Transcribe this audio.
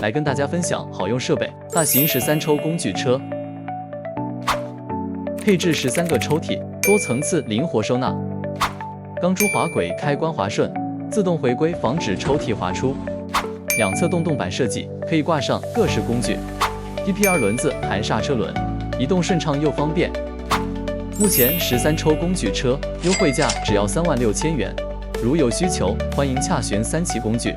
来跟大家分享好用设备。大型13抽工具车，配置13个抽屉，多层次灵活收纳，钢珠滑轨开关滑顺，自动回归防止抽屉滑出，两侧洞板设计，可以挂上各式工具。DPR 轮子含刹车轮，移动顺畅又方便。目前13抽工具车优惠价只要36000元，如有需求，欢迎洽询3旗工具。